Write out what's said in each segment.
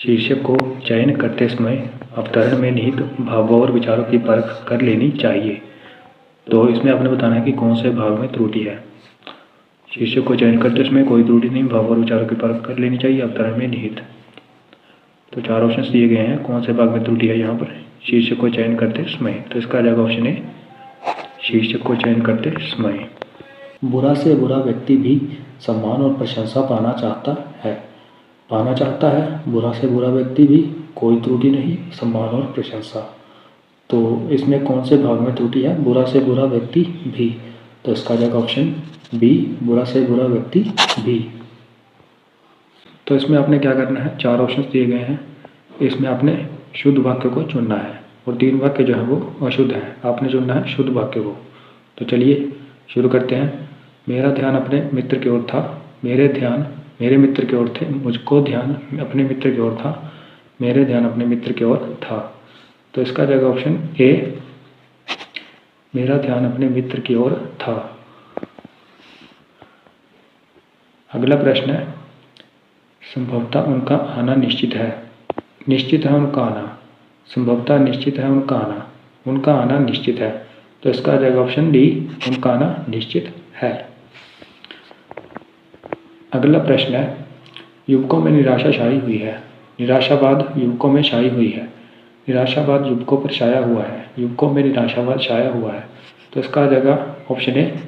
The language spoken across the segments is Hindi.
शीर्षक को चयन करते समय अवतरण में निहित भावों और विचारों की परख कर लेनी चाहिए। तो इसमें आपने बताना है कि कौन से भाग में त्रुटि है। शीर्षक को चयन करते समय कोई त्रुटि नहीं, भाव और विचारों की परख कर लेनी चाहिए, अवतरण में निहित। तो 4 ऑप्शन दिए गए हैं, कौन से भाग में त्रुटि है यहाँ पर शीर्षक को चयन करते समय। तो इसका आ जाएगा ऑप्शन ए, शीर्षक को चयन करते समय। बुरा से बुरा व्यक्ति भी सम्मान और प्रशंसा पाना चाहता है। बुरा से बुरा व्यक्ति भी, कोई त्रुटि नहीं, सम्मान और प्रशंसा। तो इसमें कौन से भाग में त्रुटि है? बुरा से बुरा व्यक्ति भी। तो इसका जाएगा ऑप्शन बी, बुरा से बुरा व्यक्ति भी। तो इसमें आपने क्या करना है, 4 ऑप्शन दिए गए हैं, इसमें आपने शुद्ध वाक्य को चुनना है और 3 वाक्य जो है वो अशुद्ध है। आपने चुनना है शुद्ध वाक्य को। तो चलिए शुरू करते हैं। मेरा ध्यान अपने मित्र की ओर था, मेरे ध्यान मेरे मित्र की ओर थे, मुझको ध्यान अपने मित्र की ओर था, मेरे ध्यान अपने मित्र की ओर था। तो इसका जाएगा ऑप्शन ए, मेरा ध्यान अपने मित्र की ओर था। अगला प्रश्न है, संभवतः उनका आना निश्चित है। निश्चित है उनका आना, संभवतः निश्चित है उनका आना, उनका आना निश्चित है। तो इसका आ जाएगा ऑप्शन डी, उनका आना निश्चित है। अगला प्रश्न है, युवकों में निराशा छाई हुई है। निराशावाद युवकों में छाई हुई है। निराशावाद युवकों पर छाया हुआ है, युवकों में निराशावाद छाया हुआ है। तो इसका आ जाएगा ऑप्शन ए,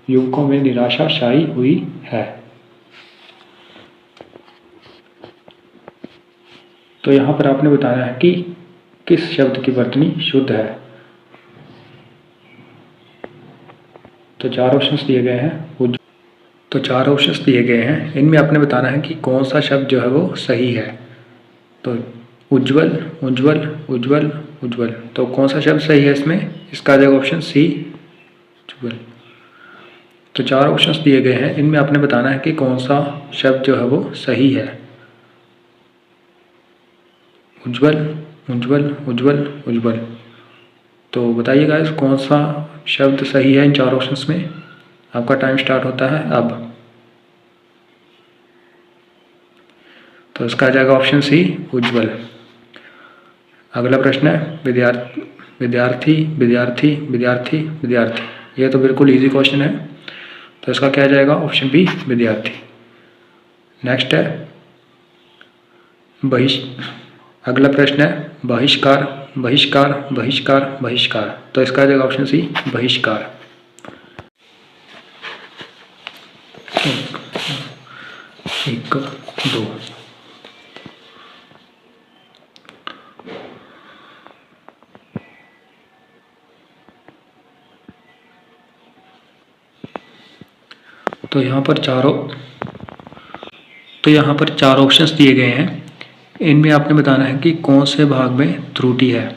युवकों में निराशा छाई हुई है। तो यहाँ पर आपने बताना है कि किस शब्द की वर्तनी शुद्ध है। तो 4 ऑप्शंस दिए गए हैं। तो 4 ऑप्शंस दिए गए हैं, इनमें आपने बताना है कि कौन सा शब्द जो है वो सही है। तो उज्ज्वल, उज्ज्वल, उज्ज्वल, उज्ज्वल। तो कौन सा शब्द सही है इसमें? इसका आ जाएगा ऑप्शन सी, उज्ज्वल। तो 4 ऑप्शंस दिए गए हैं, इनमें आपने बताना है कि कौन सा शब्द जो है वो सही है। उज्ज्वल, उज्ज्वल, उज्ज्वल, उज्ज्वल। तो बताइएगा इस कौन सा शब्द सही है इन 4 ऑप्शंस में। आपका टाइम स्टार्ट होता है अब। तो इसका आ जाएगा ऑप्शन सी, उज्ज्वल। अगला प्रश्न है, विद्यार्थी, विद्यार्थी, विद्यार्थी, विद्यार्थी, विद्यार्थी। ये तो बिल्कुल इजी क्वेश्चन है। तो इसका क्या जाएगा? ऑप्शन बी, विद्यार्थी। नेक्स्ट है अगला प्रश्न है, बहिष्कार, बहिष्कार, बहिष्कार, बहिष्कार। तो इसका आ जाएगा ऑप्शन सी, बहिष्कार। एक, 2। तो यहाँ पर चार ऑप्शंस दिए गए हैं, इनमें आपने बताना है कि कौन से भाग में त्रुटि है।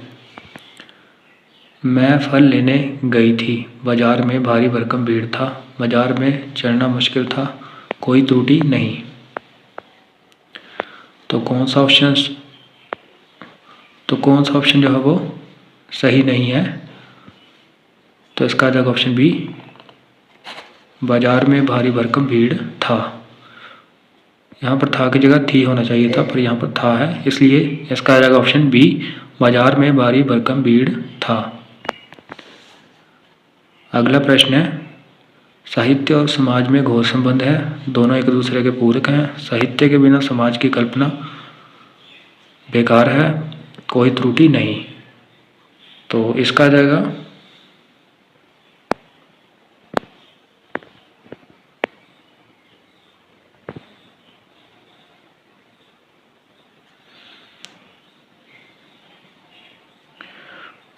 मैं फल लेने गई थी, बाजार में भारी भरकम भीड़ था, बाजार में चढ़ना मुश्किल था, कोई त्रुटि नहीं। तो कौन सा ऑप्शन जो है वो सही नहीं है। तो इसका जाएगा ऑप्शन बी, बाजार में भारी भरकम भीड़ था। यहाँ पर था की जगह थी होना चाहिए था, पर यहाँ पर था है, इसलिए इसका जाएगा ऑप्शन बी, बाजार में भारी भरकम भीड़ था। अगला प्रश्न है, साहित्य और समाज में घोर संबंध है, दोनों एक दूसरे के पूरक हैं, साहित्य के बिना समाज की कल्पना बेकार है, कोई त्रुटि नहीं। तो इसका जाएगा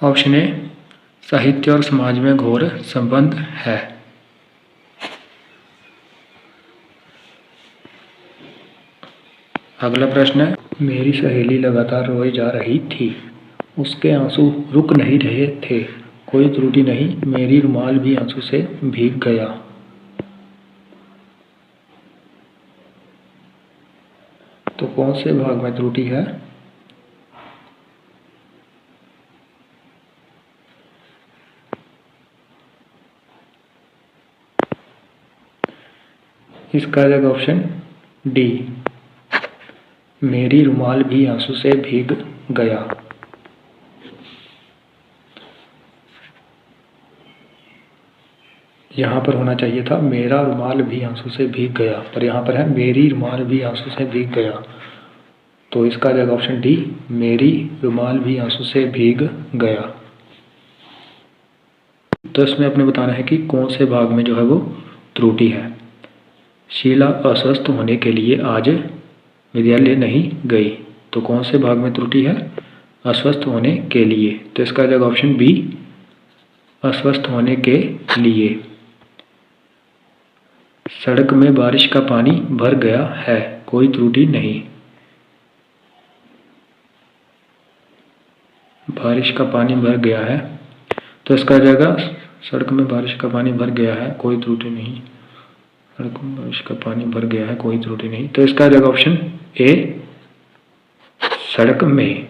ऑप्शन ए, साहित्य और समाज में घोर संबंध है। अगला प्रश्न है, मेरी सहेली लगातार रोए जा रही थी, उसके आंसू रुक नहीं रहे थे, कोई त्रुटि नहीं, मेरी रुमाल भी आंसू से भीग गया। तो कौन से भाग में त्रुटि है? इसका जाएगा ऑप्शन डी, मेरी रुमाल भी आंसू से भीग गया। यहाँ पर होना चाहिए था मेरा रुमाल भी आंसू से भीग गया, पर यहाँ पर है मेरी रुमाल भी आंसू से भीग गया। तो इसका जाएगा ऑप्शन डी, मेरी रुमाल भी आंसू से भीग गया। तो इसमें अपने बताना है कि कौन से भाग में जो है वो त्रुटि है। शीला अस्वस्थ होने के लिए आज विद्यालय नहीं गई। तो कौन से भाग में त्रुटि है? अस्वस्थ होने के लिए। तो इसका जाएगा ऑप्शन बी, अस्वस्थ होने के लिए। सड़क में बारिश का पानी भर गया है, कोई त्रुटि नहीं। बारिश का पानी भर गया है, तो इसका जाएगा सड़क में बारिश का पानी भर गया है, कोई त्रुटि नहीं। सड़क में बारिश का पानी भर गया है, कोई त्रुटि नहीं। तो इसका जाएगा ऑप्शन ए, सड़क में।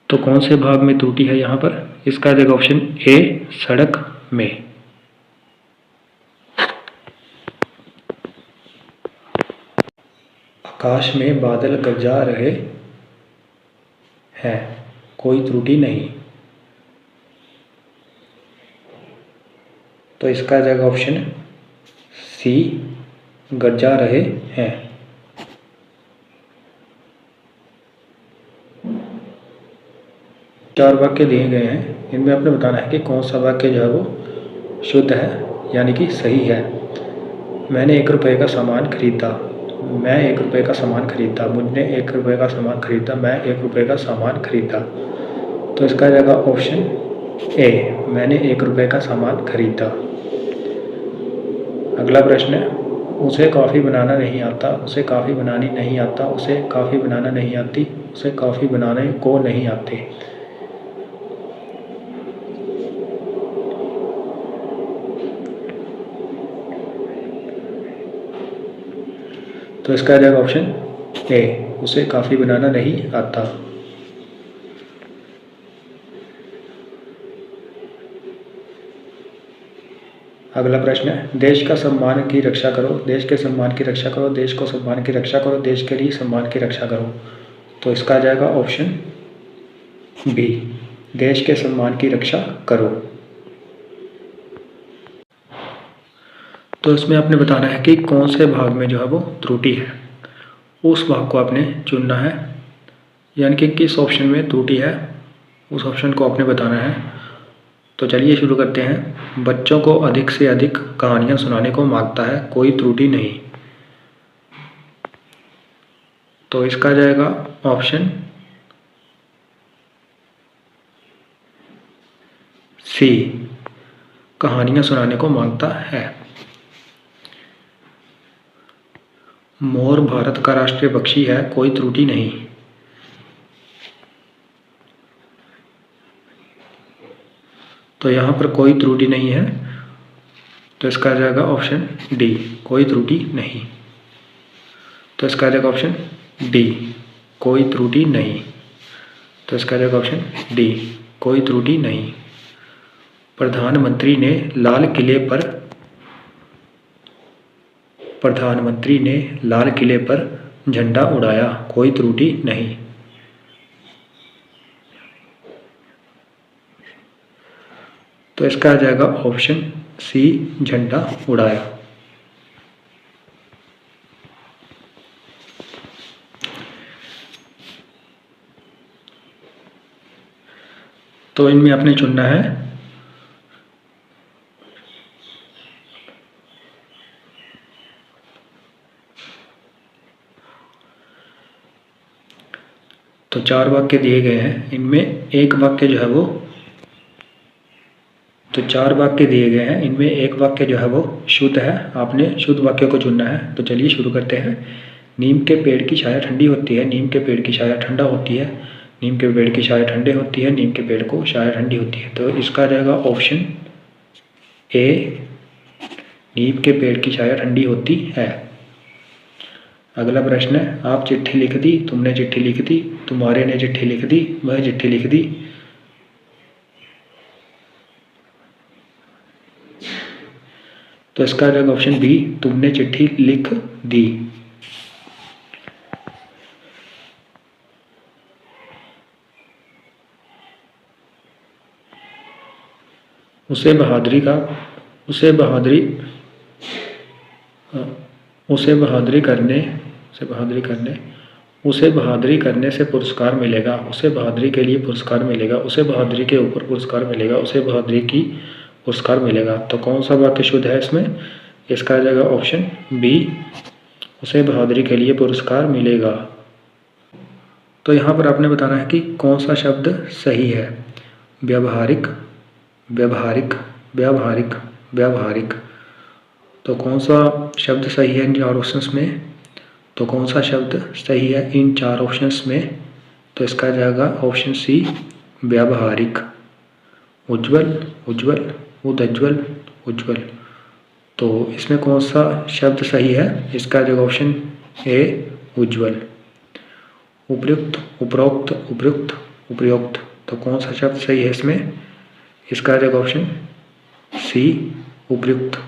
तो कौन से भाग में त्रुटि है यहाँ पर? इसका जाएगा ऑप्शन ए, सड़क में। आकाश में बादल गरजा रहे हैं, कोई त्रुटि नहीं। तो इसका जाएगा ऑप्शन सी, गरजा रहे हैं। चार वाक्य दिए गए हैं, इनमें आपने बताना है कि कौन सा वाक्य जो है वो शुद्ध है, यानी कि सही है। मैंने 1 रुपये का सामान खरीदा, मैं 1 रुपये का सामान खरीदा, मुझने 1 रुपये का सामान खरीदा, मैं 1 रुपये का सामान खरीदा। तो इसका जाएगा ऑप्शन ए, मैंने 1 रुपये का सामान खरीदा। अगला प्रश्न है, उसे कॉफ़ी बनाना नहीं आता, उसे कॉफ़ी बनानी नहीं आता, उसे कॉफ़ी बनाना नहीं आती, उसे कॉफ़ी बनाने को नहीं आते। तो इसका जाएगा ऑप्शन ए, उसे कॉफ़ी बनाना नहीं आता। अगला प्रश्न है, देश का सम्मान की रक्षा करो, देश के सम्मान की रक्षा करो, देश को सम्मान की रक्षा करो, देश के लिए सम्मान की रक्षा करो। तो इसका जाएगा ऑप्शन बी, देश के सम्मान की रक्षा करो। तो इसमें आपने बताना है कि कौन से भाग में जो है वो त्रुटि है, उस भाग को आपने चुनना है, यानी कि किस ऑप्शन में त्रुटि है उस ऑप्शन को आपने बताना है। तो चलिए शुरू करते हैं। बच्चों को अधिक से अधिक कहानियाँ सुनाने को मांगता है, कोई त्रुटि नहीं। तो इसका जाएगा ऑप्शन सी, कहानियाँ सुनाने को मांगता है। मोर भारत का राष्ट्रीय पक्षी है, कोई त्रुटि नहीं। तो यहाँ पर कोई त्रुटि नहीं है, तो इसका आ जाएगा ऑप्शन डी, कोई त्रुटि नहीं। तो इसका आ जाएगा ऑप्शन डी, कोई त्रुटि नहीं। तो इसका आ जाएगा ऑप्शन डी, कोई त्रुटि नहीं। प्रधानमंत्री ने लाल किले पर झंडा उड़ाया, कोई त्रुटि नहीं। तो इसका आ जाएगा ऑप्शन सी, झंडा उड़ाया। तो इनमें आपने चुनना है तो 4 वाक्य दिए गए हैं, इनमें एक वाक्य जो है वो, तो 4 वाक्य दिए गए हैं, इनमें एक वाक्य जो है वो शुद्ध है, आपने शुद्ध वाक्य को चुनना है। तो चलिए शुरू करते हैं। नीम के पेड़ की छाया ठंडी होती है, नीम के पेड़ की छाया ठंडा होती है, नीम के पेड़ की छाया ठंडे होती है, नीम के पेड़ को छाया ठंडी होती है। तो इसका रहेगा ऑप्शन ए, नीम के पेड़ की छाया ठंडी होती है। अगला प्रश्न है, आप चिट्ठी लिख दी, तुमने चिट्ठी लिख दी, तुम्हारे ने चिट्ठी लिख दी, वह चिट्ठी लिख दी। तो इसका रहेगा ऑप्शन बी, तुमने चिट्ठी लिख दी। उसे बहादुरी करने से पुरस्कार मिलेगा, उसे बहादुरी के लिए पुरस्कार मिलेगा, उसे बहादुरी के ऊपर पुरस्कार मिलेगा, उसे बहादुरी की पुरस्कार मिलेगा। तो कौन सा वाक्य शुद्ध है इसमें? इसका आ जाएगा ऑप्शन बी, उसे बहादुरी के लिए पुरस्कार मिलेगा। तो यहाँ पर आपने बताना है कि कौन सा शब्द सही है। व्यावहारिक, व्यावहारिक, व्यावहारिक, व्यावहारिक। तो कौन सा शब्द सही है इन चार ऑप्शंस में? तो कौन सा शब्द सही है इन चार ऑप्शंस में? तो इसका जाएगा ऑप्शन सी, व्यावहारिक। उज्ज्वल, उज्ज्वल, उदज्वल, उज्ज्वल। तो इसमें कौन सा शब्द सही है? इसका जाएगा ऑप्शन ए, उज्ज्वल। उपयुक्त, उपरोक्त, उपयुक्त, उपयुक्त। तो कौन सा शब्द सही है इसमें? इसका जाएगा ऑप्शन सी, उपयुक्त।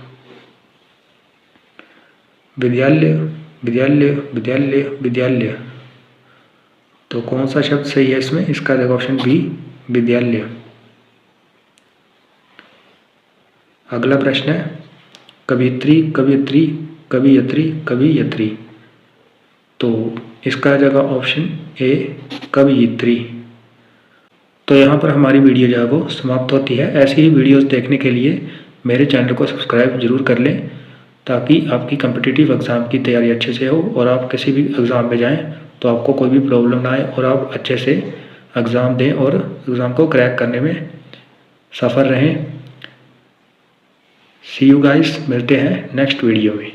विद्यालय, विद्यालय, विद्यालय, विद्यालय। तो कौन सा शब्द सही है इसमें? इसका जाएगा ऑप्शन बी, विद्यालय। अगला प्रश्न है कवित्री, कवियत्री, कवियत्री, कवियत्री। तो इसका जाएगा ऑप्शन ए, कवियत्री। तो यहाँ पर हमारी वीडियो जो है वो समाप्त होती है। ऐसी ही वीडियोस देखने के लिए मेरे चैनल को सब्सक्राइब जरूर कर लें, ताकि आपकी कॉम्पिटिटिव एग्ज़ाम की तैयारी अच्छे से हो और आप किसी भी एग्ज़ाम में जाएं तो आपको कोई भी प्रॉब्लम ना आए और आप अच्छे से एग्ज़ाम दें और एग्ज़ाम को क्रैक करने में सफल रहें। सी यू गाइस, मिलते हैं नेक्स्ट वीडियो में।